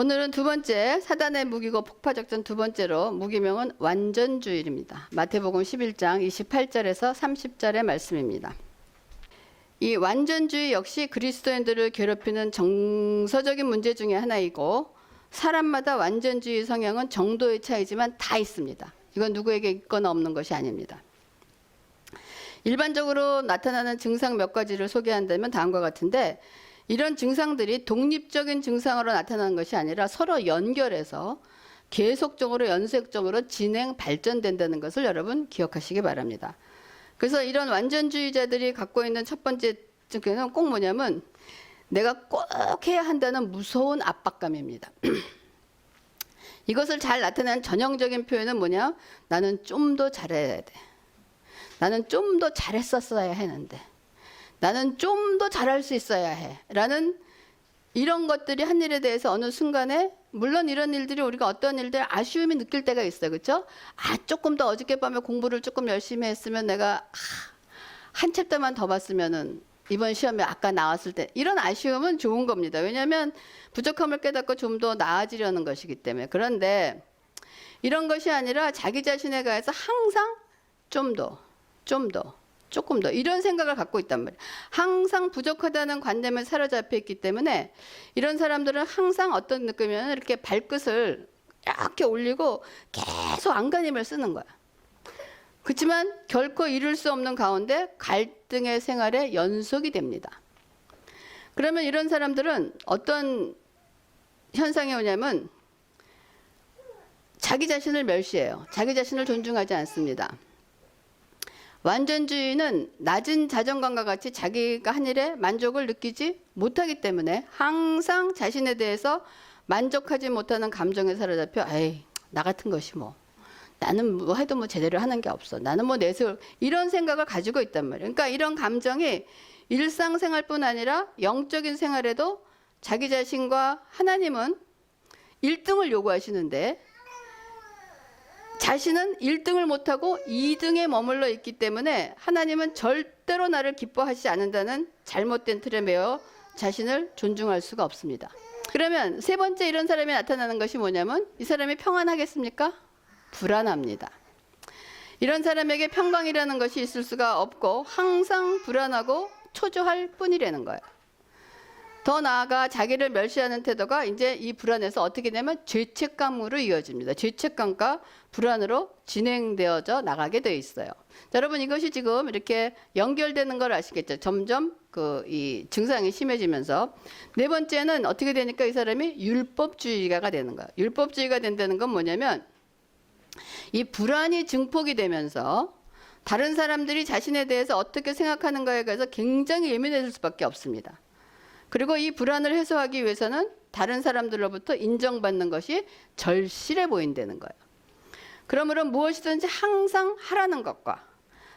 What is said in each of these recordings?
오늘은 두 번째 사단의 무기고 폭파작전 두 번째로 무기명은 완전주일입니다. 마태복음 11장 28절에서 30절의 말씀입니다. 이 완전주의 역시 그리스도인들을 괴롭히는 정서적인 문제 중에 하나이고 사람마다 완전주의 성향은 정도의 차이지만 다 있습니다. 이건 누구에게 있거나 없는 것이 아닙니다. 일반적으로 나타나는 증상 몇 가지를 소개한다면 다음과 같은데 이런 증상들이 독립적인 증상으로 나타나는 것이 아니라 서로 연결해서 계속적으로 연쇄적으로 발전된다는 것을 여러분 기억하시기 바랍니다. 그래서 이런 완전주의자들이 갖고 있는 첫 번째 증상은 꼭 뭐냐면 내가 꼭 해야 한다는 무서운 압박감입니다. 이것을 잘 나타내는 전형적인 표현은 뭐냐? 나는 좀 더 잘해야 돼. 나는 좀 더 잘했었어야 했는데. 나는 좀 더 잘할 수 있어야 해. 라는 이런 것들이 한 일에 대해서 어느 순간에 물론 이런 일들이 우리가 어떤 일들 아쉬움이 느낄 때가 있어요. 그렇죠? 조금 더 어저께 밤에 공부를 조금 열심히 했으면 내가 한 챕터만 더 봤으면은 이번 시험에 아까 나왔을 때 이런 아쉬움은 좋은 겁니다. 왜냐하면 부족함을 깨닫고 좀 더 나아지려는 것이기 때문에. 그런데 이런 것이 아니라 자기 자신에 관해서 항상 좀 더, 조금 더 이런 생각을 갖고 있단 말이에요. 항상 부족하다는 관념에 사로잡혀 있기 때문에 이런 사람들은 항상 어떤 느낌이냐면 이렇게 발끝을 이렇게 올리고 계속 안간힘을 쓰는 거야. 그렇지만 결코 이룰 수 없는 가운데 갈등의 생활의 연속이 됩니다. 그러면 이런 사람들은 어떤 현상이 오냐면 자기 자신을 멸시해요. 자기 자신을 존중하지 않습니다. 완전주의는 낮은 자존감과 같이 자기가 한 일에 만족을 느끼지 못하기 때문에 항상 자신에 대해서 만족하지 못하는 감정에 사로잡혀 나 같은 것이 뭐 나는 뭐 해도 뭐 제대로 하는 게 없어. 나는 뭐 내세울 이런 생각을 가지고 있단 말이에요. 그러니까 이런 감정이 일상생활뿐 아니라 영적인 생활에도 자기 자신과 하나님은 1등을 요구하시는데 자신은 1등을 못하고 2등에 머물러 있기 때문에 하나님은 절대로 나를 기뻐하시지 않는다는 잘못된 틀에 매여 자신을 존중할 수가 없습니다. 그러면 세 번째 이런 사람이 나타나는 것이 뭐냐면 이 사람이 평안하겠습니까? 불안합니다. 이런 사람에게 평강이라는 것이 있을 수가 없고 항상 불안하고 초조할 뿐이라는 거예요. 더 나아가 자기를 멸시하는 태도가 이제 이 불안에서 어떻게 되면 죄책감으로 이어집니다. 죄책감과 불안으로 진행되어져 나가게 되어 있어요. 자, 여러분 이것이 지금 이렇게 연결되는 걸 아시겠죠? 점점 이 증상이 심해지면서 네 번째는 어떻게 되니까 이 사람이 율법주의자가 되는 거예요. 율법주의가 된다는 건 뭐냐면 이 불안이 증폭이 되면서 다른 사람들이 자신에 대해서 어떻게 생각하는가에 대해서 굉장히 예민해질 수밖에 없습니다. 그리고 이 불안을 해소하기 위해서는 다른 사람들로부터 인정받는 것이 절실해 보인다는 거예요. 그러므로 무엇이든지 항상 하라는 것과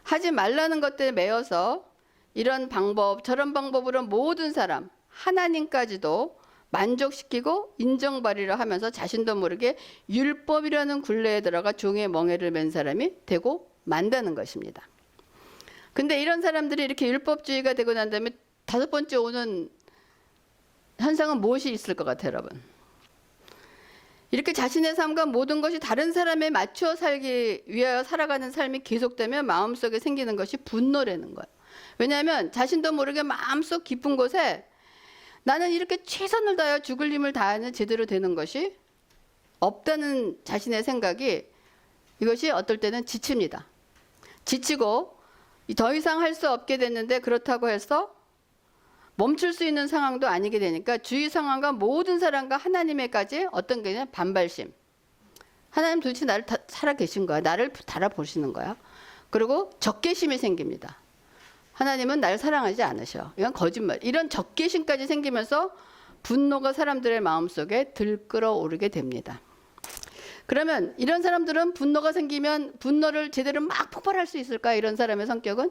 하지 말라는 것들에 매여서 이런 방법 저런 방법으로 모든 사람 하나님까지도 만족시키고 인정받으려 하면서 자신도 모르게 율법이라는 굴레에 들어가 종의 멍에를 맨 사람이 되고 만다는 것입니다. 근데 이런 사람들이 이렇게 율법주의가 되고 난 다음에 다섯 번째 오는 현상은 무엇이 있을 것 같아요, 여러분? 이렇게 자신의 삶과 모든 것이 다른 사람에 맞추어 살기 위하여 살아가는 삶이 계속되면 마음속에 생기는 것이 분노라는 거예요. 왜냐하면 자신도 모르게 마음속 깊은 곳에 나는 이렇게 최선을 다하여 죽을 힘을 다하는 제대로 되는 것이 없다는 자신의 생각이 이것이 어떨 때는 지칩니다. 지치고 더 이상 할 수 없게 됐는데 그렇다고 해서 멈출 수 있는 상황도 아니게 되니까 주위 상황과 모든 사람과 하나님에까지 어떤 게 반발심. 하나님 도대체 나를 살아 계신 거야. 나를 달아보시는 거야. 그리고 적개심이 생깁니다. 하나님은 나를 사랑하지 않으셔. 이건 거짓말. 이런 적개심까지 생기면서 분노가 사람들의 마음속에 들끓어오르게 됩니다. 그러면 이런 사람들은 분노가 생기면 분노를 제대로 막 폭발할 수 있을까? 이런 사람의 성격은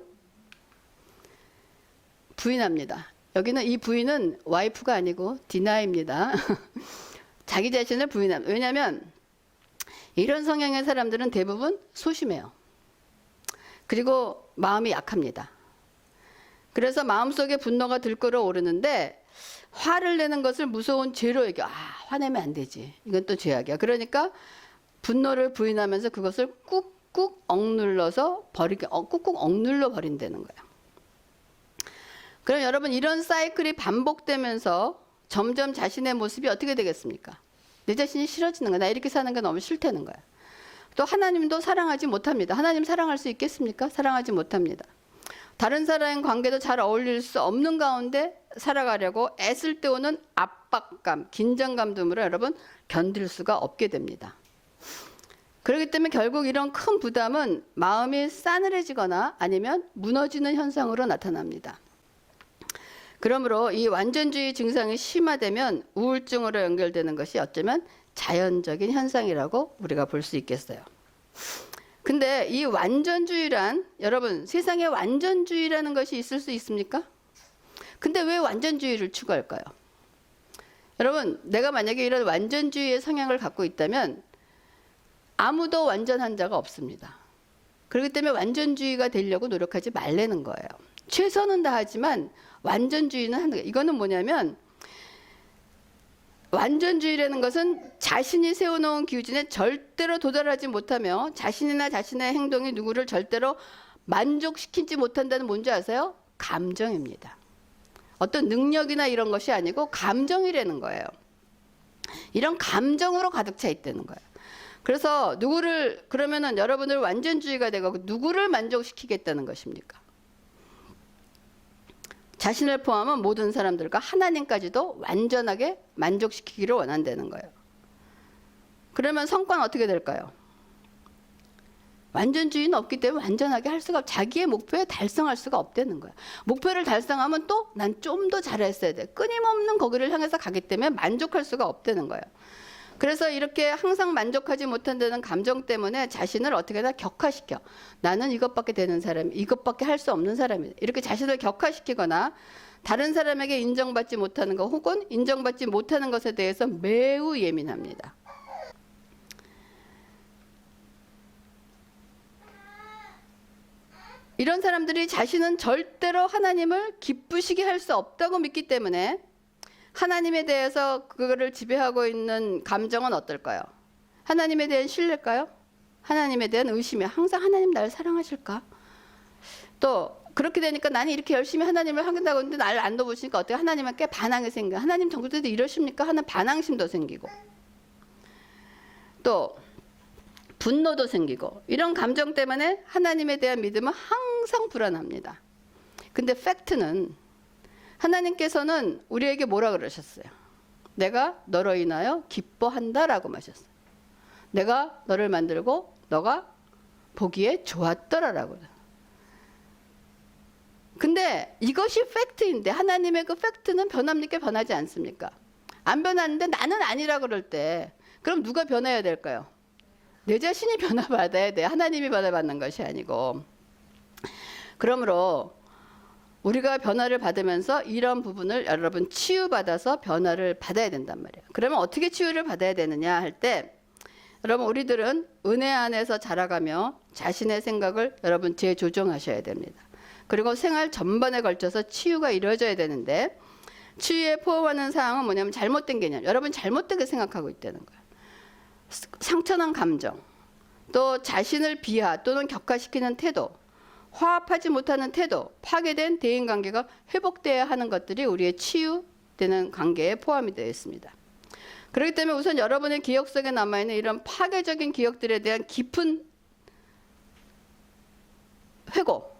부인합니다. 여기는 이 부인은 와이프가 아니고 디나입니다. 자기 자신을 부인합니다. 왜냐하면 이런 성향의 사람들은 대부분 소심해요. 그리고 마음이 약합니다. 그래서 마음속에 분노가 들끓어 오르는데 화를 내는 것을 무서운 죄로 여겨. 화내면 안 되지. 이건 또 죄악이야. 그러니까 분노를 부인하면서 그것을 꾹꾹 억눌러서 꾹꾹 억눌러 버린다는 거야. 그럼 여러분 이런 사이클이 반복되면서 점점 자신의 모습이 어떻게 되겠습니까? 내 자신이 싫어지는 거야. 나 이렇게 사는 게 너무 싫다는 거야. 또 하나님도 사랑하지 못합니다. 하나님 사랑할 수 있겠습니까? 사랑하지 못합니다. 다른 사람의 관계도 잘 어울릴 수 없는 가운데 살아가려고 애쓸 때 오는 압박감, 긴장감 등으로 여러분 견딜 수가 없게 됩니다. 그렇기 때문에 결국 이런 큰 부담은 마음이 싸늘해지거나 아니면 무너지는 현상으로 나타납니다. 그러므로 이 완전주의 증상이 심화되면 우울증으로 연결되는 것이 어쩌면 자연적인 현상이라고 우리가 볼 수 있겠어요. 근데 이 완전주의란 여러분 세상에 완전주의라는 것이 있을 수 있습니까? 근데 왜 완전주의를 추구할까요? 여러분 내가 만약에 이런 완전주의의 성향을 갖고 있다면 아무도 완전한 자가 없습니다. 그렇기 때문에 완전주의가 되려고 노력하지 말라는 거예요. 최선은 다하지만 완전주의는 하는 거예요. 이거는 뭐냐면 완전주의라는 것은 자신이 세워놓은 기준에 절대로 도달하지 못하며 자신이나 자신의 행동이 누구를 절대로 만족시키지 못한다는 뭔지 아세요? 감정입니다. 어떤 능력이나 이런 것이 아니고 감정이라는 거예요. 이런 감정으로 가득 차 있다는 거예요. 그래서 누구를 그러면은 여러분들 완전주의가 되고 누구를 만족시키겠다는 것입니까? 자신을 포함한 모든 사람들과 하나님까지도 완전하게 만족시키기를 원한다는 거예요. 그러면 성과는 어떻게 될까요? 완전주의는 없기 때문에 완전하게 할 수가 자기의 목표에 달성할 수가 없다는 거야. 목표를 달성하면 또 난 좀 더 잘했어야 돼. 끊임없는 거기를 향해서 가기 때문에 만족할 수가 없다는 거예요. 그래서 이렇게 항상 만족하지 못한다는 감정 때문에 자신을 어떻게나 격화시켜. 나는 이것밖에 되는 사람이, 이것밖에 할 수 없는 사람이다. 이렇게 자신을 격화시키거나 다른 사람에게 인정받지 못하는 것 혹은 인정받지 못하는 것에 대해서 매우 예민합니다. 이런 사람들이 자신은 절대로 하나님을 기쁘시게 할 수 없다고 믿기 때문에 하나님에 대해서 그거를 지배하고 있는 감정은 어떨까요? 하나님에 대한 신뢰일까요? 하나님에 대한 의심이 항상 하나님 나를 사랑하실까? 또 그렇게 되니까 나는 이렇게 열심히 하나님을 하겠다고 했는데 나를 안 도우시니까 어떻게 하나님께 반항이 생겨? 하나님 정도도 이러십니까? 하는 반항심도 생기고 또 분노도 생기고 이런 감정 때문에 하나님에 대한 믿음은 항상 불안합니다. 근데 팩트는 하나님께서는 우리에게 뭐라 그러셨어요? 내가 너로 인하여 기뻐한다라고 하셨어요. 내가 너를 만들고 너가 보기에 좋았더라라고. 근데 이것이 팩트인데 하나님의 그 팩트는 변함없게 변하지 않습니까? 안 변하는데 나는 아니라 그럴 때 그럼 누가 변해야 될까요? 내 자신이 변화받아야 돼. 하나님이 변화받는 것이 아니고. 그러므로 우리가 변화를 받으면서 이런 부분을 여러분 치유받아서 변화를 받아야 된단 말이에요. 그러면 어떻게 치유를 받아야 되느냐 할 때 여러분 우리들은 은혜 안에서 자라가며 자신의 생각을 여러분 재조정하셔야 됩니다. 그리고 생활 전반에 걸쳐서 치유가 이루어져야 되는데 치유에 포함하는 사항은 뭐냐면 잘못된 개념. 여러분 잘못되게 생각하고 있다는 거예요. 상처난 감정, 또 자신을 비하 또는 격화시키는 태도, 화합하지 못하는 태도, 파괴된 대인관계가 회복돼야 하는 것들이 우리의 치유되는 관계에 포함이 되어 있습니다. 그렇기 때문에 우선 여러분의 기억 속에 남아있는 이런 파괴적인 기억들에 대한 깊은 회고,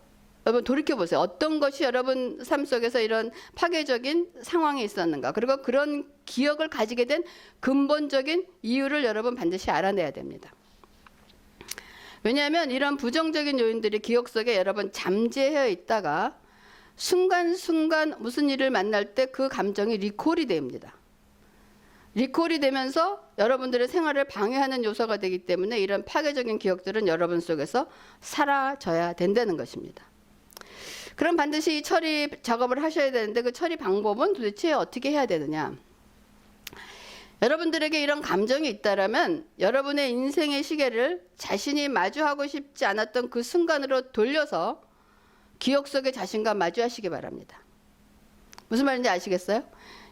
여러분 돌이켜보세요. 어떤 것이 여러분 삶 속에서 이런 파괴적인 상황이 있었는가, 그리고 그런 기억을 가지게 된 근본적인 이유를 여러분 반드시 알아내야 됩니다. 왜냐하면 이런 부정적인 요인들이 기억 속에 여러분 잠재해 있다가 순간순간 무슨 일을 만날 때 그 감정이 리콜이 됩니다. 리콜이 되면서 여러분들의 생활을 방해하는 요소가 되기 때문에 이런 파괴적인 기억들은 여러분 속에서 사라져야 된다는 것입니다. 그럼 반드시 이 처리 작업을 하셔야 되는데 그 처리 방법은 도대체 어떻게 해야 되느냐? 여러분들에게 이런 감정이 있다라면 여러분의 인생의 시계를 자신이 마주하고 싶지 않았던 그 순간으로 돌려서 기억 속의 자신과 마주하시기 바랍니다. 무슨 말인지 아시겠어요?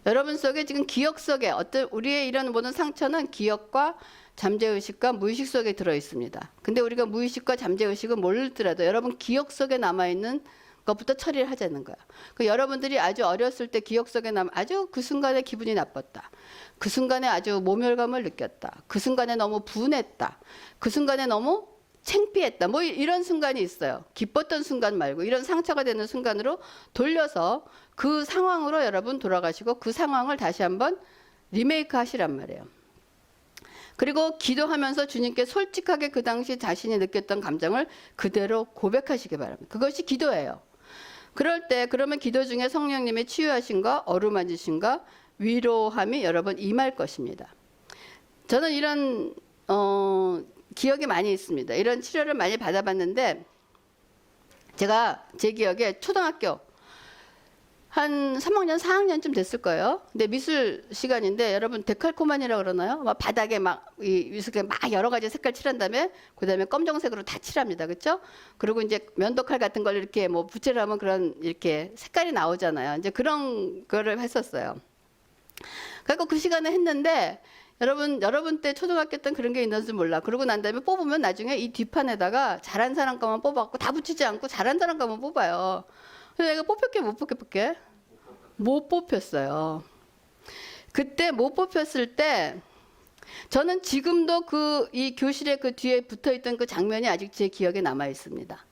여러분 속에 지금 기억 속에 어떤 우리의 이런 모든 상처는 기억과 잠재의식과 무의식 속에 들어 있습니다. 근데 우리가 무의식과 잠재의식을 모르더라도 여러분 기억 속에 남아있는 것부터 처리를 하자는 거야. 그 여러분들이 아주 어렸을 때 기억 속에 아주 그 순간에 기분이 나빴다. 그 순간에 아주 모멸감을 느꼈다. 그 순간에 너무 분했다. 그 순간에 너무 창피했다. 뭐 이런 순간이 있어요. 기뻤던 순간 말고 이런 상처가 되는 순간으로 돌려서 그 상황으로 여러분 돌아가시고 그 상황을 다시 한번 리메이크 하시란 말이에요. 그리고 기도하면서 주님께 솔직하게 그 당시 자신이 느꼈던 감정을 그대로 고백하시기 바랍니다. 그것이 기도예요. 그럴 때 그러면 기도 중에 성령님의 치유하심과 어루만지심과 위로함이 여러분 임할 것입니다. 저는 이런 기억이 많이 있습니다. 이런 치료를 많이 받아봤는데 제가 제 기억에 초등학교 한 3학년, 4학년쯤 됐을 거예요. 근데 미술 시간인데 여러분 데칼코마니라고 그러나요? 막 바닥에 막 이 미술에 막 여러 가지 색깔 칠한 다음에 그다음에 검정색으로 다 칠합니다. 그렇죠? 그리고 이제 면도칼 같은 걸 이렇게 뭐 붓질을 하면 그런 이렇게 색깔이 나오잖아요. 이제 그런 거를 했었어요. 그리고 그 시간에 했는데 여러분 때 초등학교 때는 그런 게 있는지 몰라. 그러고 난 다음에 뽑으면 나중에 이 뒷판에다가 잘한 사람 거만 뽑아갖고 다 붙이지 않고 잘한 사람 거만 뽑아요. 근데 내가 뽑혔게 못 뽑혔게? 못 뽑혔어요. 그때 못 뽑혔을 때 저는 지금도 이 교실에 그 뒤에 붙어있던 그 장면이 아직 제 기억에 남아 있습니다.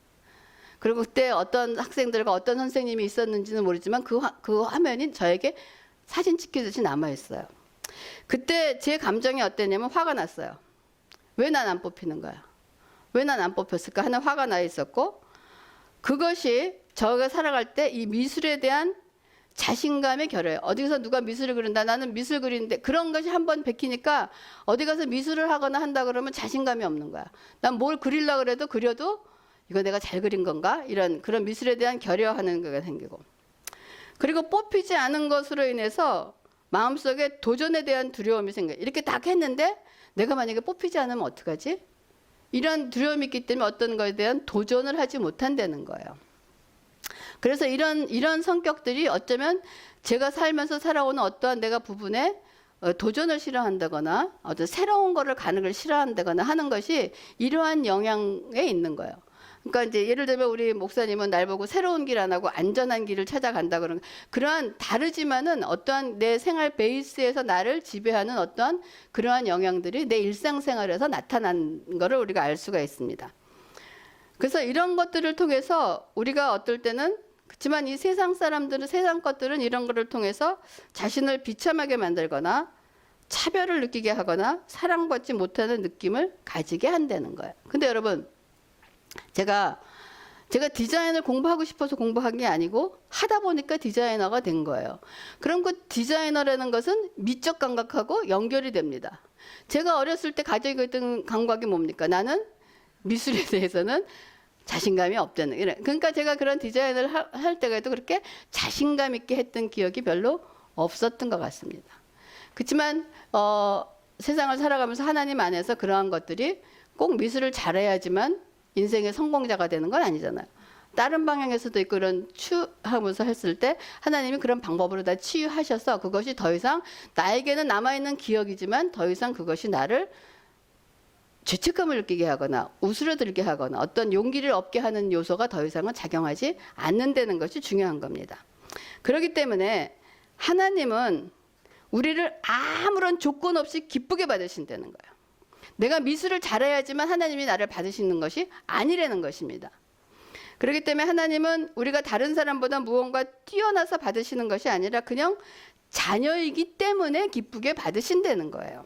그리고 그때 어떤 학생들과 어떤 선생님이 있었는지는 모르지만 그 화면이 저에게 사진 찍히듯이 남아 있어요. 그때 제 감정이 어땠냐면 화가 났어요. 왜 난 안 뽑히는 거야? 왜 난 안 뽑혔을까 하는 화가 나 있었고, 그것이 저가 살아갈 때 이 미술에 대한 자신감의 결여예요. 어디 가서 누가 미술을 그린다. 나는 미술 그리는데 그런 것이 한번 베끼니까 어디 가서 미술을 하거나 한다 그러면 자신감이 없는 거야. 난 뭘 그리려고 그래도 그려도 이거 내가 잘 그린 건가? 이런 그런 미술에 대한 결여하는 거가 생기고. 그리고 뽑히지 않은 것으로 인해서 마음속에 도전에 대한 두려움이 생겨요. 이렇게 딱 했는데 내가 만약에 뽑히지 않으면 어떡하지? 이런 두려움이 있기 때문에 어떤 거에 대한 도전을 하지 못한다는 거예요. 그래서 이런 성격들이 어쩌면 제가 살면서 살아오는 어떠한 내가 부분에 도전을 싫어한다거나 어떤 새로운 거를 가는 걸 싫어한다거나 하는 것이 이러한 영향에 있는 거예요. 그러니까 이제 예를 들면 우리 목사님은 날 보고 새로운 길 안 하고 안전한 길을 찾아간다 그러는 그러한 다르지만은 어떠한 내 생활 베이스에서 나를 지배하는 어떠한 그러한 영향들이 내 일상생활에서 나타난 거를 우리가 알 수가 있습니다. 그래서 이런 것들을 통해서 우리가 어떨 때는 그렇지만 이 세상 사람들은 세상 것들은 이런 것을 통해서 자신을 비참하게 만들거나 차별을 느끼게 하거나 사랑받지 못하는 느낌을 가지게 한다는 거예요. 근데 여러분 제가 디자인을 공부하고 싶어서 공부한 게 아니고 하다 보니까 디자이너가 된 거예요. 그럼 그 디자이너라는 것은 미적 감각하고 연결이 됩니다. 제가 어렸을 때 가지고 있던 감각이 뭡니까? 나는 미술에 대해서는 자신감이 없다는. 그러니까 제가 그런 디자인을 할 때가도 그렇게 자신감 있게 했던 기억이 별로 없었던 것 같습니다. 그렇지만 세상을 살아가면서 하나님 안에서 그러한 것들이 꼭 미술을 잘해야지만 인생의 성공자가 되는 건 아니잖아요. 다른 방향에서도 있고 그런 치유하면서 했을 때 하나님이 그런 방법으로 다 치유하셔서 그것이 더 이상 나에게는 남아있는 기억이지만 더 이상 그것이 나를 죄책감을 느끼게 하거나 우스러들게 하거나 어떤 용기를 얻게 하는 요소가 더 이상은 작용하지 않는다는 것이 중요한 겁니다. 그렇기 때문에 하나님은 우리를 아무런 조건 없이 기쁘게 받으신다는 거예요. 내가 미술을 잘해야지만 하나님이 나를 받으시는 것이 아니라는 것입니다. 그렇기 때문에 하나님은 우리가 다른 사람보다 무언가 뛰어나서 받으시는 것이 아니라 그냥 자녀이기 때문에 기쁘게 받으신다는 거예요.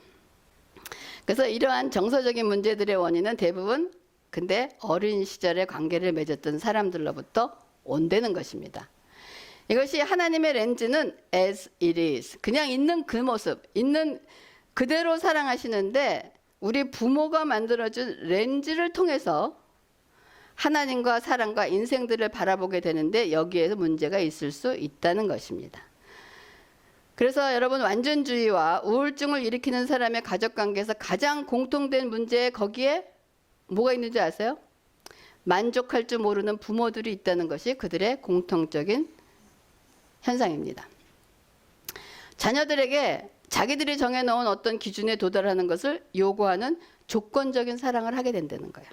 그래서 이러한 정서적인 문제들의 원인은 대부분 근데 어린 시절에 관계를 맺었던 사람들로부터 온다는 것입니다. 이것이 하나님의 렌즈는 as it is. 그냥 있는 그 모습, 있는 그대로 사랑하시는데 우리 부모가 만들어준 렌즈를 통해서 하나님과 사랑과 인생들을 바라보게 되는데 여기에서 문제가 있을 수 있다는 것입니다. 그래서 여러분 완전주의와 우울증을 일으키는 사람의 가족관계에서 가장 공통된 문제 거기에 뭐가 있는지 아세요? 만족할 줄 모르는 부모들이 있다는 것이 그들의 공통적인 현상입니다. 자녀들에게 자기들이 정해놓은 어떤 기준에 도달하는 것을 요구하는 조건적인 사랑을 하게 된다는 거야.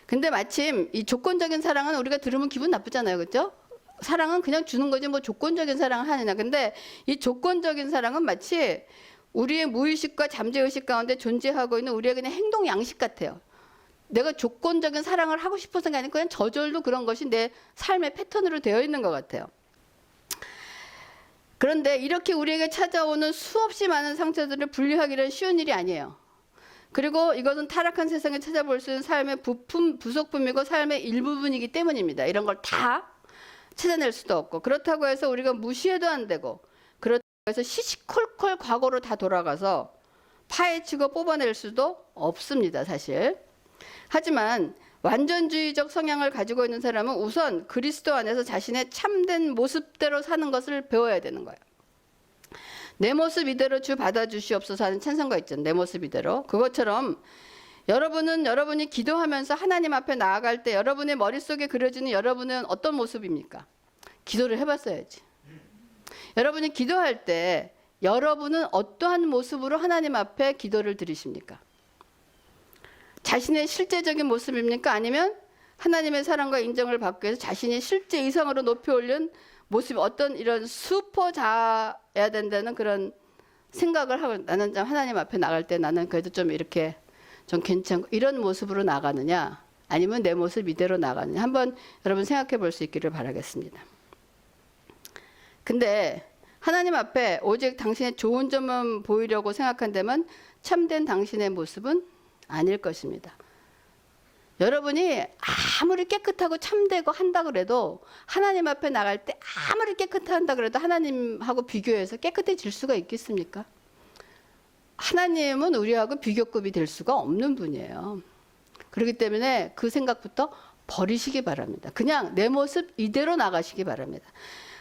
근데 마침 이 조건적인 사랑은 우리가 들으면 기분 나쁘잖아요. 그렇죠? 사랑은 그냥 주는 거지 뭐 조건적인 사랑을 하느냐. 근데 이 조건적인 사랑은 마치 우리의 무의식과 잠재의식 가운데 존재하고 있는 우리의 그냥 행동 양식 같아요. 내가 조건적인 사랑을 하고 싶어서가 아니고 그냥 저절로 그런 것이 내 삶의 패턴으로 되어 있는 것 같아요. 그런데 이렇게 우리에게 찾아오는 수없이 많은 상처들을 분리하기는 쉬운 일이 아니에요. 그리고 이것은 타락한 세상에 찾아볼 수 있는 삶의 부속품이고 삶의 일부분이기 때문입니다. 이런 걸 다 찾아낼 수도 없고, 그렇다고 해서 우리가 무시해도 안 되고, 그렇다고 해서 시시콜콜 과거로 다 돌아가서 파헤치고 뽑아낼 수도 없습니다, 사실. 하지만 완전주의적 성향을 가지고 있는 사람은 우선 그리스도 안에서 자신의 참된 모습대로 사는 것을 배워야 되는 거예요. 내 모습 이대로 주 받아주시옵소서 하는 찬송가 있잖아요. 내 모습 이대로. 그것처럼 여러분은 여러분이 기도하면서 하나님 앞에 나아갈 때 여러분의 머릿속에 그려지는 여러분은 어떤 모습입니까? 기도를 해봤어야지. 여러분이 기도할 때 여러분은 어떠한 모습으로 하나님 앞에 기도를 드리십니까? 자신의 실제적인 모습입니까? 아니면 하나님의 사랑과 인정을 받기 위해서 자신이 실제 이상으로 높이 올린 모습, 어떤 이런 슈퍼자야 된다는 그런 생각을 하고, 나는 좀 하나님 앞에 나갈 때 나는 그래도 좀 이렇게 좀 괜찮고 이런 모습으로 나가느냐, 아니면 내 모습 이대로 나가느냐, 한번 여러분 생각해 볼 수 있기를 바라겠습니다. 근데 하나님 앞에 오직 당신의 좋은 점만 보이려고 생각한다면 참된 당신의 모습은 아닐 것입니다. 여러분이 아무리 깨끗하고 참되고 한다 그래도 하나님 앞에 나갈 때 아무리 깨끗한다 그래도 하나님하고 비교해서 깨끗해질 수가 있겠습니까? 하나님은 우리하고 비교급이 될 수가 없는 분이에요. 그렇기 때문에 그 생각부터 버리시기 바랍니다. 그냥 내 모습 이대로 나가시기 바랍니다.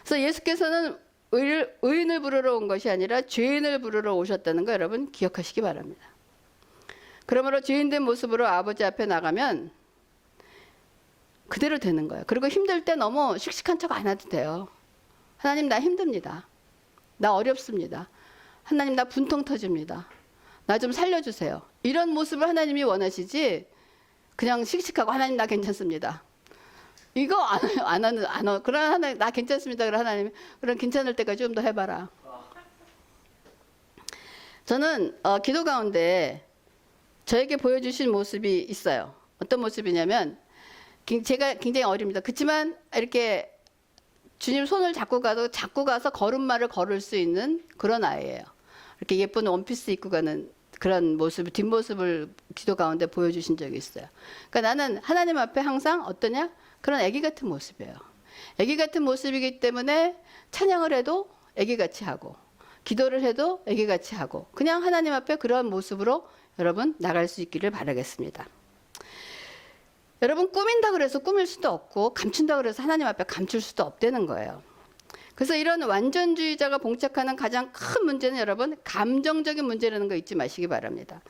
그래서 예수께서는 의인을 부르러 온 것이 아니라 죄인을 부르러 오셨다는 거 여러분 기억하시기 바랍니다. 그러므로 죄인된 모습으로 아버지 앞에 나가면 그대로 되는 거예요. 그리고 힘들 때 너무 씩씩한 척 안 해도 돼요. 하나님 나 힘듭니다. 나 어렵습니다. 하나님 나 분통 터집니다. 나 좀 살려주세요. 이런 모습을 하나님이 원하시지 그냥 씩씩하고 하나님 나 괜찮습니다. 이거 안 하는 그러나 하나님 나 괜찮습니다. 그래 하나님 그럼 괜찮을 때까지 좀 더 해봐라. 저는 기도 가운데 저에게 보여주신 모습이 있어요. 어떤 모습이냐면 제가 굉장히 어립니다. 그렇지만 이렇게 주님 손을 잡고 가서 걸음마를 걸을 수 있는 그런 아이예요. 이렇게 예쁜 원피스 입고 가는 그런 모습, 뒷모습을 기도 가운데 보여주신 적이 있어요. 그러니까 나는 하나님 앞에 항상 어떠냐? 그런 아기 같은 모습이에요. 아기 같은 모습이기 때문에 찬양을 해도 아기같이 하고 기도를 해도 아기같이 하고 그냥 하나님 앞에 그런 모습으로 여러분 나갈 수 있기를 바라겠습니다. 여러분 꾸민다 그래서 꾸밀 수도 없고 감춘다 그래서 하나님 앞에 감출 수도 없다는 거예요. 그래서 이런 완전주의자가 봉착하는 가장 큰 문제는 여러분 감정적인 문제라는 거 잊지 마시기 바랍니다.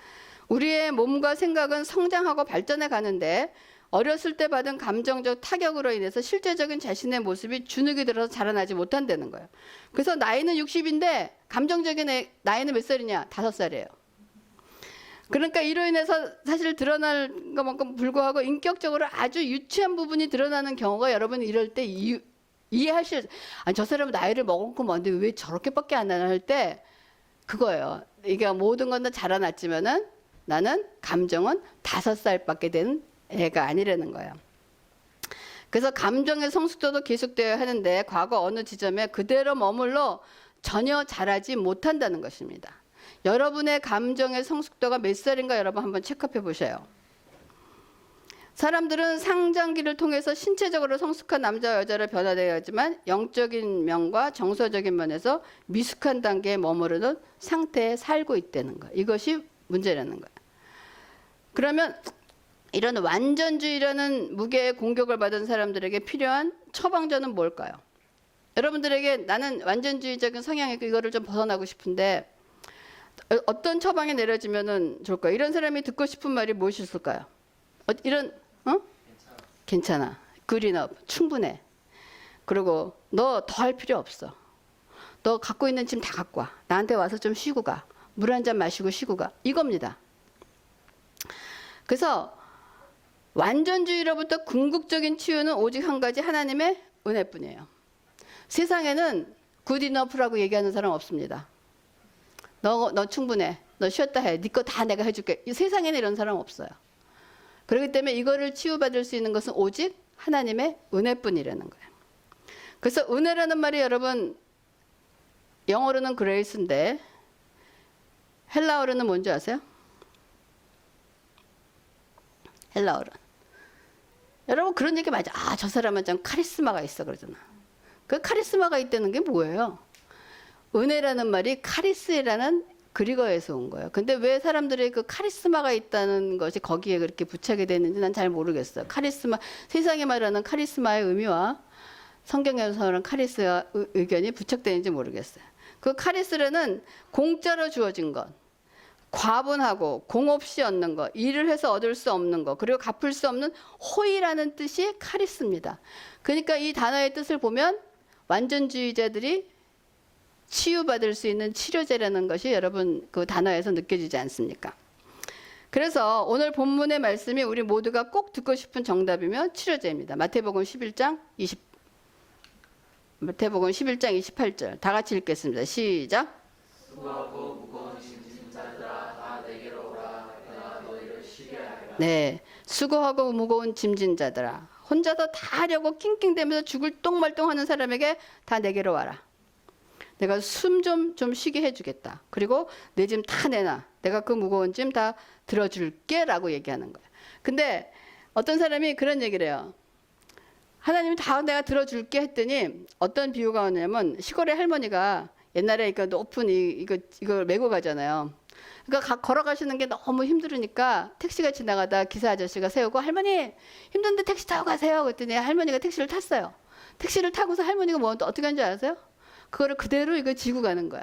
우리의 몸과 생각은 성장하고 발전해 가는데 어렸을 때 받은 감정적 타격으로 인해서 실제적인 자신의 모습이 주눅이 들어서 자라나지 못한다는 거예요. 그래서 나이는 60인데 감정적인 나이는 몇 살이냐? 5살이에요. 그러니까 이로 인해서 사실 드러날 것만큼 불구하고 인격적으로 아주 유치한 부분이 드러나는 경우가 여러분 이럴 때 이해하실, 아니 저 사람은 나이를 먹었고 뭔데 왜 저렇게밖에 안 하나 할 때 그거예요. 이게 모든 건 다 자라났지만은 나는 감정은 5살밖에 된 애가 아니라는 거예요. 그래서 감정의 성숙도도 계속되어야 하는데 과거 어느 지점에 그대로 머물러 전혀 자라지 못한다는 것입니다. 여러분의 감정의 성숙도가 몇 살인가 여러분 한번 체크해 보셔요. 사람들은 상장기를 통해서 신체적으로 성숙한 남자와 여자로 변화되어야 하지만 영적인 면과 정서적인 면에서 미숙한 단계에 머무르는 상태에 살고 있다는 거. 이것이 문제라는 거예요. 그러면 이런 완전주의라는 무게의 공격을 받은 사람들에게 필요한 처방전은 뭘까요? 여러분들에게 나는 완전주의적인 성향이고 이거를 좀 벗어나고 싶은데 어떤 처방이 내려지면은 좋을까요? 이런 사람이 듣고 싶은 말이 무엇이 있을까요? 괜찮아. good enough. 충분해. 그리고 너 더 할 필요 없어. 너 갖고 있는 짐 다 갖고 와. 나한테 와서 좀 쉬고 가. 물 한 잔 마시고 쉬고 가. 이겁니다. 그래서 완전주의로부터 궁극적인 치유는 오직 한 가지 하나님의 은혜뿐이에요. 세상에는 굿 이너프라고 얘기하는 사람 없습니다. 너 충분해. 너 쉬었다 해. 네 거 다 내가 해줄게. 이 세상에는 이런 사람 없어요. 그렇기 때문에 이거를 치유받을 수 있는 것은 오직 하나님의 은혜뿐이라는 거예요. 그래서 은혜라는 말이 여러분 영어로는 그레이스인데 헬라어로는 뭔지 아세요? 헬라어로. 여러분 그런 얘기 맞아. 아, 저 사람은 좀 카리스마가 있어 그러잖아. 그 카리스마가 있다는 게 뭐예요? 은혜라는 말이 카리스라는 그리거에서 온 거예요. 근데 왜 사람들이 그 카리스마가 있다는 것이 거기에 그렇게 부착이 되는지 난 잘 모르겠어요. 카리스마, 세상에 말하는 카리스마의 의미와 성경에서 말하는 카리스와 의견이 부착되는지 모르겠어요. 그 카리스라는 공짜로 주어진 것, 과분하고 공 없이 얻는 것, 일을 해서 얻을 수 없는 것, 그리고 갚을 수 없는 호의라는 뜻이 카리스입니다. 그러니까 이 단어의 뜻을 보면 완전주의자들이 치유받을 수 있는 치료제라는 것이 여러분 그 단어에서 느껴지지 않습니까? 그래서 오늘 본문의 말씀이 우리 모두가 꼭 듣고 싶은 정답이며 치료제입니다. 마태복음 11장 28절 다 같이 읽겠습니다. 시작. 수고하고 무거운 짐진 자들아 다 내게로 오라 내가 너희를 쉬게 하리라. 네, 수고하고 무거운 짐진 자들아, 혼자서 다 하려고 낑낑대면서 죽을 똥말똥하는 사람에게 다 내게로 와라. 내가 숨 좀 쉬게 해주겠다. 그리고 내 짐 다 내놔. 내가 그 무거운 짐 다 들어줄게 라고 얘기하는 거예요. 근데 어떤 사람이 그런 얘기를 해요. 하나님이 다 내가 들어줄게 했더니 어떤 비유가 오냐면 시골의 할머니가 옛날에 그 높은 이걸 메고 가잖아요. 그러니까 걸어가시는 게 너무 힘들으니까 택시가 지나가다 기사 아저씨가 세우고 할머니 힘든데 택시 타고 가세요. 그랬더니 할머니가 택시를 탔어요. 택시를 타고서 할머니가 뭐 어떻게 하는 줄 아세요? 그거를 그대로 이거 지고 가는 거야.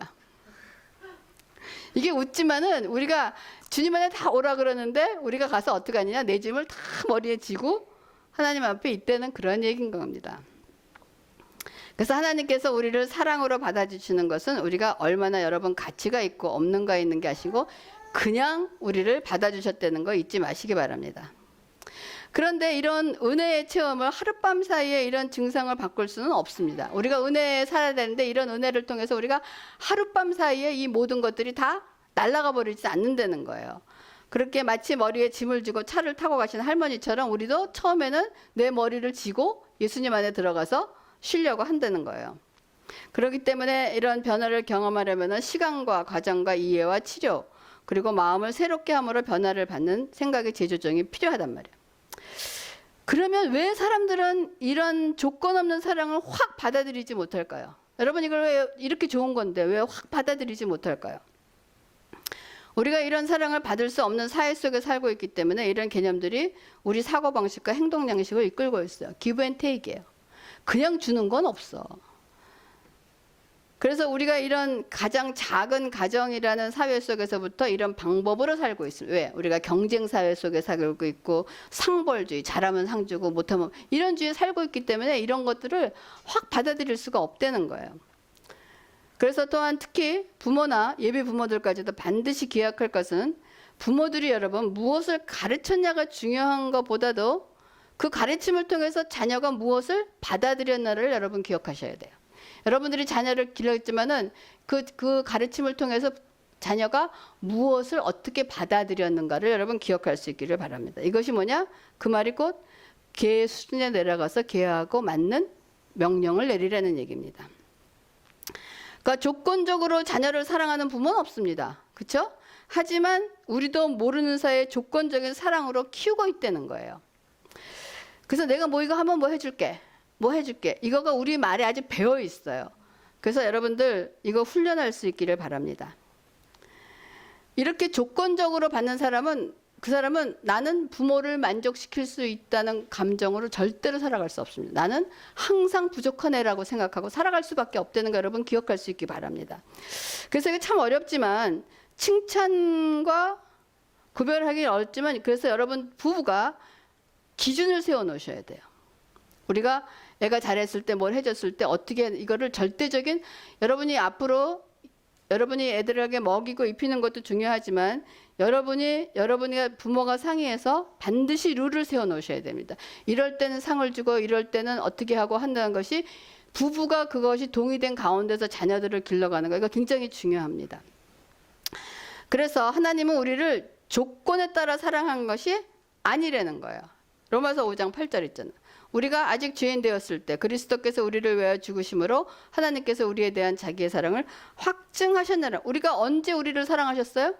이게 웃지만은 우리가 주님 안에 다 오라 그러는데 우리가 가서 어떻게 하느냐, 내 짐을 다 머리에 지고 하나님 앞에 있다는 그런 얘기인 겁니다. 그래서 하나님께서 우리를 사랑으로 받아주시는 것은 우리가 얼마나 여러분 가치가 있고 없는가 있는 게 아시고 그냥 우리를 받아주셨다는 거 잊지 마시기 바랍니다. 그런데 이런 은혜의 체험을 하룻밤 사이에 이런 증상을 바꿀 수는 없습니다. 우리가 은혜에 살아야 되는데 이런 은혜를 통해서 우리가 하룻밤 사이에 이 모든 것들이 다 날아가 버리지 않는다는 거예요. 그렇게 마치 머리에 짐을 지고 차를 타고 가시는 할머니처럼 우리도 처음에는 내 머리를 지고 예수님 안에 들어가서 쉬려고 한다는 거예요. 그렇기 때문에 이런 변화를 경험하려면 시간과 과정과 이해와 치료 그리고 마음을 새롭게 함으로 변화를 받는 생각의 재조정이 필요하단 말이에요. 그러면 왜 사람들은 이런 조건 없는 사랑을 확 받아들이지 못할까요? 여러분 이걸 왜 이렇게 좋은 건데 왜 확 받아들이지 못할까요? 우리가 이런 사랑을 받을 수 없는 사회 속에 살고 있기 때문에 이런 개념들이 우리 사고방식과 행동 양식을 이끌고 있어요. 기브 앤 테이크예요. 그냥 주는 건 없어. 그래서 우리가 이런 가장 작은 가정이라는 사회 속에서부터 이런 방법으로 살고 있습니다. 왜? 우리가 경쟁 사회 속에 살고 있고 상벌주의, 잘하면 상 주고 못하면 이런 주의에 살고 있기 때문에 이런 것들을 확 받아들일 수가 없다는 거예요. 그래서 또한 특히 부모나 예비 부모들까지도 반드시 기억할 것은 부모들이 여러분 무엇을 가르쳤냐가 중요한 것보다도 그 가르침을 통해서 자녀가 무엇을 받아들였나를 여러분 기억하셔야 돼요. 여러분들이 자녀를 길렀지만은 그 가르침을 통해서 자녀가 무엇을 어떻게 받아들였는가를 여러분 기억할 수 있기를 바랍니다. 이것이 뭐냐? 그 말이 곧 걔의 수준에 내려가서 걔하고 맞는 명령을 내리라는 얘기입니다. 그러니까 조건적으로 자녀를 사랑하는 부모는 없습니다. 그렇죠? 하지만 우리도 모르는 사이에 조건적인 사랑으로 키우고 있다는 거예요. 그래서 내가 뭐 이거 하면 뭐 해줄게. 뭐 해줄게. 이거가 우리 말에 아직 배어 있어요. 그래서 여러분들 이거 훈련할 수 있기를 바랍니다. 이렇게 조건적으로 받는 사람은 그 사람은 나는 부모를 만족시킬 수 있다는 감정으로 절대로 살아갈 수 없습니다. 나는 항상 부족한 애라고 생각하고 살아갈 수밖에 없다는 거 여러분 기억할 수 있기 바랍니다. 그래서 이게 참 어렵지만 칭찬과 구별하기 어렵지만 그래서 여러분 부부가 기준을 세워 놓으셔야 돼요. 우리가 애가 잘했을 때 뭘 해줬을 때 어떻게 이거를 절대적인 여러분이 앞으로 여러분이 애들에게 먹이고 입히는 것도 중요하지만 여러분이 부모가 상의해서 반드시 룰을 세워 놓으셔야 됩니다. 이럴 때는 상을 주고 이럴 때는 어떻게 하고 한다는 것이 부부가 그것이 동의된 가운데서 자녀들을 길러가는 거 이거 굉장히 중요합니다. 그래서 하나님은 우리를 조건에 따라 사랑한 것이 아니라는 거예요. 로마서 5장 8절 있잖아요. 우리가 아직 죄인 되었을 때 그리스도께서 우리를 위하여 죽으심으로 하나님께서 우리에 대한 자기의 사랑을 확증하셨느라. 우리가 언제 우리를 사랑하셨어요?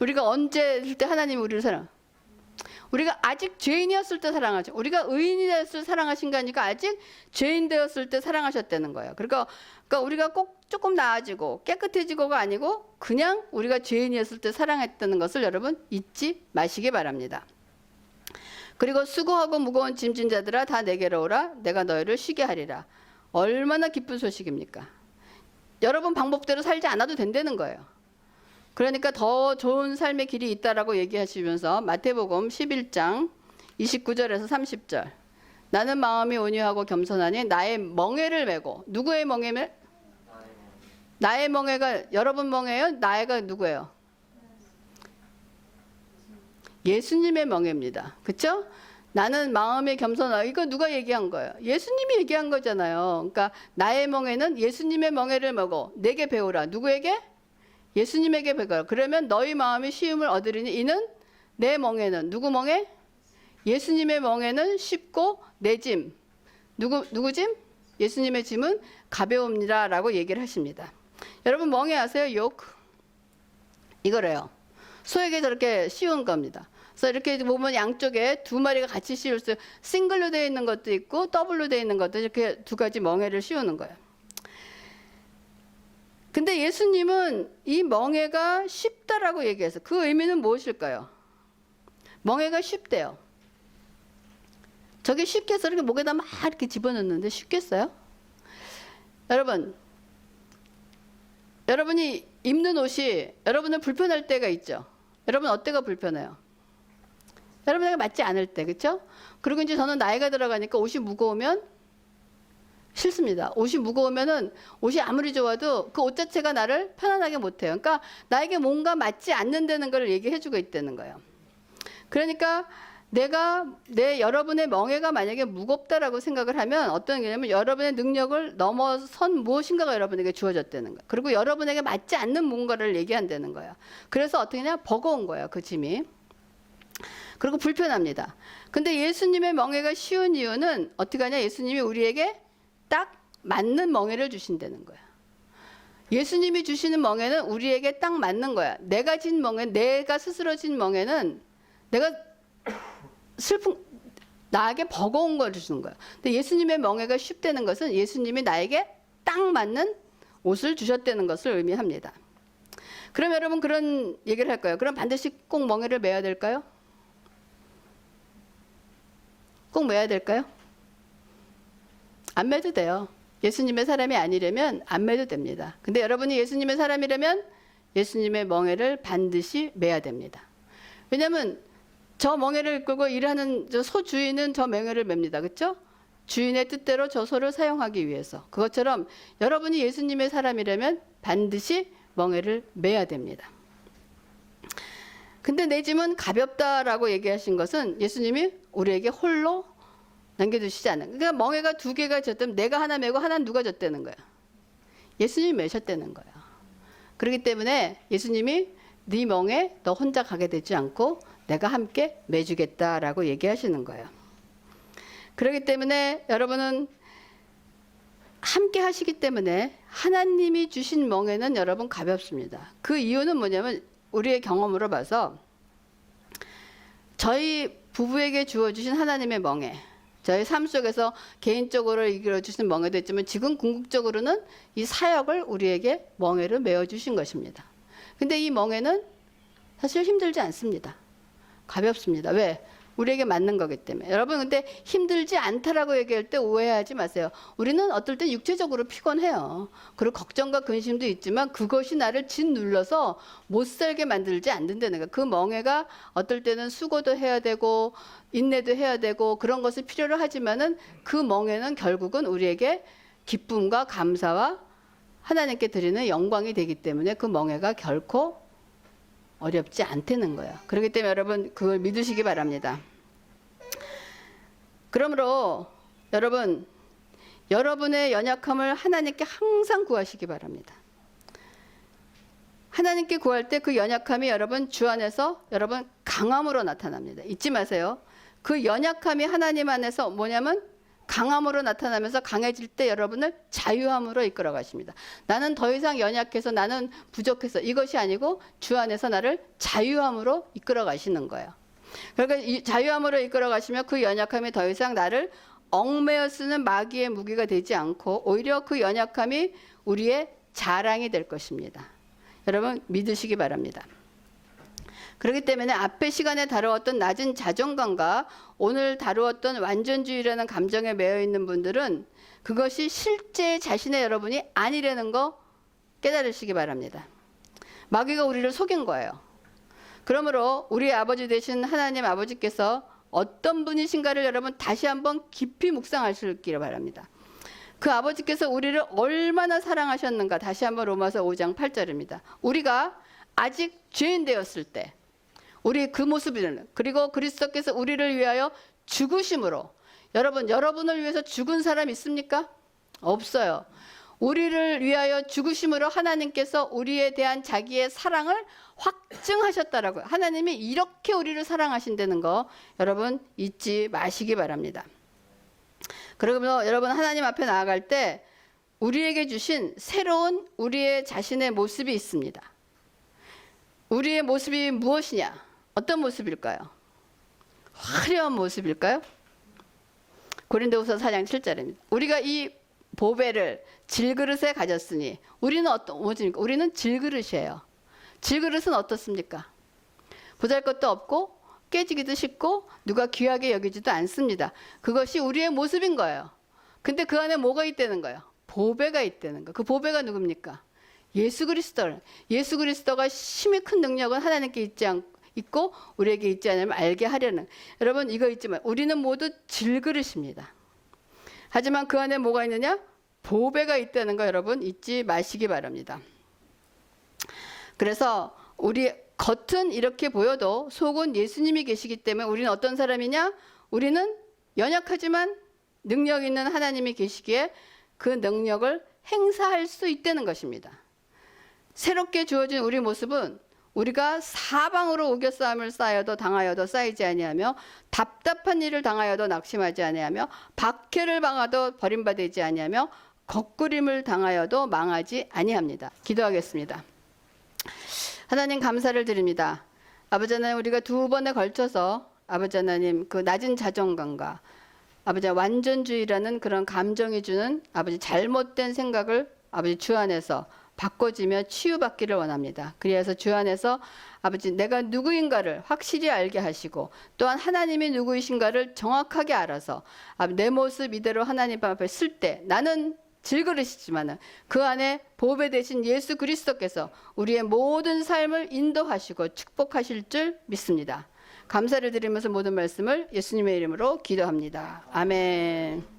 우리가 언제일 때 하나님이 우리를 우리가 아직 죄인이었을 때 사랑하죠. 우리가 의인이 되었을 때 사랑하신 거 아니까 아직 죄인 되었을 때 사랑하셨다는 거예요. 그러니까 우리가 꼭 조금 나아지고 깨끗해지고가 아니고 그냥 우리가 죄인이었을 때 사랑했다는 것을 여러분 잊지 마시기 바랍니다. 그리고 수고하고 무거운 짐진 자들아 다 내게로 오라. 내가 너희를 쉬게 하리라. 얼마나 기쁜 소식입니까? 여러분 방법대로 살지 않아도 된다는 거예요. 그러니까 더 좋은 삶의 길이 있다라고 얘기하시면서 마태복음 11장 29절에서 30절. 나는 마음이 온유하고 겸손하니 나의 멍에를 메고. 누구의 멍에를? 나의 멍에가 여러분 멍에예요? 나의가 누구예요? 예수님의 멍에입니다. 그렇죠? 나는 마음이 겸손하고. 이거 누가 얘기한 거예요? 예수님이 얘기한 거잖아요. 그러니까 나의 멍에는 예수님의 멍에를 메고 내게 배우라. 누구에게? 예수님에게 배우라. 그러면 너희 마음이 쉬움을 얻으리니 이는 내 멍에는 누구 멍에? 예수님의 멍에는 쉽고 내 짐. 누구 짐? 예수님의 짐은 가벼웁니다라고 얘기를 하십니다. 여러분 멍에 아세요? 욕. 이거래요. 소에게 저렇게 씌운 겁니다. 그래서 이렇게 보면 양쪽에 두 마리가 같이 씌울 수 싱글로 되어 있는 것도 있고 더블로 되어 있는 것도 이렇게 두 가지 멍에를 씌우는 거예요. 근데 예수님은 이 멍에가 쉽다라고 얘기해서 그 의미는 무엇일까요? 멍에가 쉽대요. 저게 쉽게 해서 이렇게 목에다 막 이렇게 집어넣는데 쉽겠어요? 여러분이 입는 옷이 여러분은 불편할 때가 있죠. 여러분 어때가 불편해요? 여러분에게 맞지 않을 때, 그렇죠? 그리고 이제 저는 나이가 들어가니까 옷이 무거우면 싫습니다. 옷이 무거우면은 옷이 아무리 좋아도 그 옷 자체가 나를 편안하게 못해요. 그러니까 나에게 뭔가 맞지 않는다는 걸 얘기해주고 있다는 거예요. 그러니까 여러분의 멍에가 만약에 무겁다라고 생각을 하면 어떤 게냐면 여러분의 능력을 넘어선 무엇인가가 여러분에게 주어졌다는 거예요. 그리고 여러분에게 맞지 않는 뭔가를 얘기한다는 거예요. 그래서 어떻게 하냐? 버거운 거예요. 그 짐이. 그리고 불편합니다. 근데 예수님의 멍에가 쉬운 이유는 어떻게 하냐? 예수님이 우리에게 딱 맞는 멍에를 주신다는 거야. 예수님이 주시는 멍에는 우리에게 딱 맞는 거야. 내가 스스로 진 멍에는 내가 나에게 버거운 걸 주시는 거야. 근데 예수님의 멍에가 쉽다는 것은 예수님이 나에게 딱 맞는 옷을 주셨다는 것을 의미합니다. 그럼 여러분 그런 얘기를 할 거예요. 그럼 반드시 꼭 멍에를 매야 될까요? 꼭 매야 될까요? 안 매도 돼요. 예수님의 사람이 아니려면 안 매도 됩니다. 근데 여러분이 예수님의 사람이라면 예수님의 멍에를 반드시 매야 됩니다. 왜냐하면 저 멍에를 끌고 일하는 저 소 주인은 저 멍에를 맵니다. 그렇죠? 주인의 뜻대로 저 소를 사용하기 위해서. 그것처럼 여러분이 예수님의 사람이라면 반드시 멍에를 매야 됩니다. 근데 내 짐은 가볍다라고 얘기하신 것은 예수님이 우리에게 홀로 남겨두시지 않는. 그러니까 멍에가 두 개가 졌다면 내가 하나 메고 하나는 누가 졌다는 거야? 예수님이 메셨다는 거야. 그렇기 때문에 예수님이 네 멍에 너 혼자 가게 되지 않고 내가 함께 매주겠다라고 얘기하시는 거예요. 그렇기 때문에 여러분은 함께 하시기 때문에 하나님이 주신 멍에는 여러분 가볍습니다. 그 이유는 뭐냐면 우리의 경험으로 봐서 저희 부부에게 주어주신 하나님의 멍에, 저희 삶 속에서 개인적으로 이끌어주신 멍에도 있지만 지금 궁극적으로는 이 사역을 우리에게 멍에를 메어주신 것입니다. 근데 이 멍에는 사실 힘들지 않습니다. 가볍습니다. 왜? 우리에게 맞는 거기 때문에. 여러분 근데 힘들지 않다라고 얘기할 때 오해하지 마세요. 우리는 어떨 때 육체적으로 피곤해요. 그리고 걱정과 근심도 있지만 그것이 나를 짓눌러서 못 살게 만들지 않는다는 거예요. 그 멍해가 어떨 때는 수고도 해야 되고 인내도 해야 되고 그런 것을 필요로 하지만은 그 멍해는 결국은 우리에게 기쁨과 감사와 하나님께 드리는 영광이 되기 때문에 그 멍해가 결코 어렵지 않다는 거예요. 그렇기 때문에 여러분 그걸 믿으시기 바랍니다. 그러므로 여러분, 여러분의 연약함을 하나님께 항상 구하시기 바랍니다. 하나님께 구할 때 그 연약함이 여러분 주 안에서 여러분 강함으로 나타납니다. 잊지 마세요. 그 연약함이 하나님 안에서 뭐냐면 강함으로 나타나면서 강해질 때 여러분을 자유함으로 이끌어 가십니다. 나는 더 이상 연약해서 나는 부족해서 이것이 아니고 주 안에서 나를 자유함으로 이끌어 가시는 거예요. 그러니까 이 자유함으로 이끌어 가시면 그 연약함이 더 이상 나를 얽매여 쓰는 마귀의 무기가 되지 않고 오히려 그 연약함이 우리의 자랑이 될 것입니다. 여러분 믿으시기 바랍니다. 그렇기 때문에 앞의 시간에 다루었던 낮은 자존감과 오늘 다루었던 완전주의라는 감정에 매여 있는 분들은 그것이 실제 자신의 여러분이 아니라는 거 깨달으시기 바랍니다. 마귀가 우리를 속인 거예요. 그러므로 우리 아버지 되신 하나님 아버지께서 어떤 분이신가를 여러분 다시 한번 깊이 묵상하시길 바랍니다. 그 아버지께서 우리를 얼마나 사랑하셨는가 다시 한번 로마서 5장 8절입니다. 우리가 아직 죄인 되었을 때 우리 그 모습이는 그리고 그리스도께서 우리를 위하여 죽으심으로 여러분을 위해서 죽은 사람 있습니까? 없어요. 우리를 위하여 죽으심으로 하나님께서 우리에 대한 자기의 사랑을 확증하셨다라고요. 하나님이 이렇게 우리를 사랑하신다는 거 여러분 잊지 마시기 바랍니다. 그러면 여러분 하나님 앞에 나아갈 때 우리에게 주신 새로운 우리의 자신의 모습이 있습니다. 우리의 모습이 무엇이냐? 어떤 모습일까요? 화려한 모습일까요? 고린도후서 4장 7절입니다. 우리가 이 보배를 질그릇에 가졌으니 우리는 뭐입니까? 우리는 질그릇이에요. 질그릇은 어떻습니까? 보잘것도 없고 깨지기도 쉽고 누가 귀하게 여기지도 않습니다. 그것이 우리의 모습인 거예요. 근데 그 안에 뭐가 있다는 거예요? 보배가 있다는 거. 그 보배가 누굽니까? 예수 그리스도. 예수 그리스도가 힘이 큰 능력은 하나님께 있고 우리에게 있지 않으면 알게 하려는. 여러분 이거 있지만 우리는 모두 질그릇입니다. 하지만 그 안에 뭐가 있느냐? 보배가 있다는 거 여러분 잊지 마시기 바랍니다. 그래서 우리 겉은 이렇게 보여도 속은 예수님이 계시기 때문에 우리는 어떤 사람이냐? 우리는 연약하지만 능력 있는 하나님이 계시기에 그 능력을 행사할 수 있다는 것입니다. 새롭게 주어진 우리 모습은 우리가 사방으로 우겨싸움을 쌓여도 당하여도 쌓이지 아니하며 답답한 일을 당하여도 낙심하지 아니하며 박해를 당하도 버림받지 아니하며 거꾸림을 당하여도 망하지 아니합니다. 기도하겠습니다. 하나님 감사를 드립니다. 아버지 하나님 우리가 두 번에 걸쳐서 아버지 하나님 그 낮은 자존감과 아버지 완전주의라는 그런 감정이 주는 아버지 잘못된 생각을 아버지 주 안에서 바꿔지며 치유받기를 원합니다. 그래서 주 안에서 아버지 내가 누구인가를 확실히 알게 하시고 또한 하나님이 누구이신가를 정확하게 알아서 내 모습 이대로 하나님 앞에 쓸 때 나는 질그릇이지만 그 안에 보배 되신 예수 그리스도께서 우리의 모든 삶을 인도하시고 축복하실 줄 믿습니다. 감사를 드리면서 모든 말씀을 예수님의 이름으로 기도합니다. 아멘.